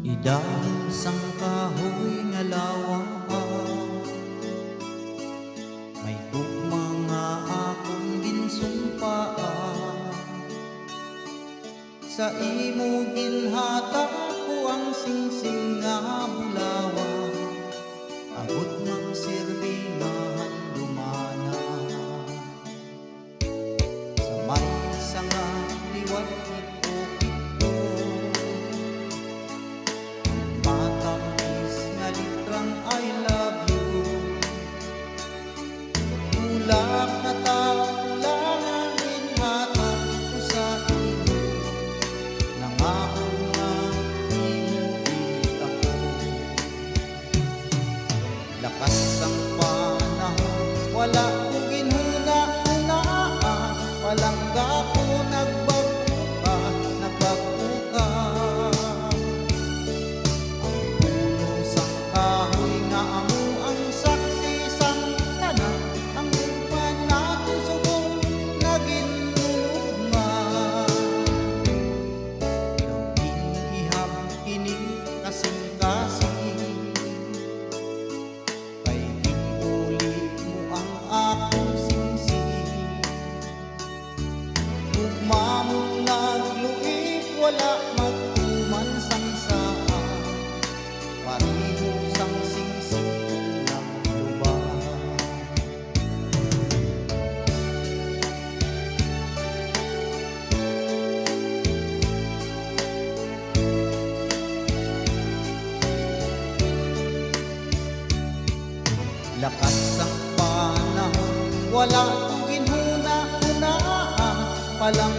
Idahon sang kahoy nga lawa, may tugma nga akong ginsumpaan. Sa imo ginhatag ko ang singsing nga bulawan, abot ng sirbingahan dumana. Sa may sanga liwat ito, matamis nga litrang I love you. Tulak na tapulangan ginhatag ko sa imo, nangako nga imulit ako. Lakas ang panahon, wala ko ginhuna-hunaan, palangga ko nagbago ka. Ang puno sang kahoy nga amo ang saksi sang tanan, ang lupa nato subong naginlulugma. Lawing ihap kini kasing-kasing, kay inulit mo ang akong singsing. Tugma mong nagluip, wala magtuman sang saan, pareho sang singsing ng lubang. Lakas ang panahon, wala kong ginhuna-hunaan, palang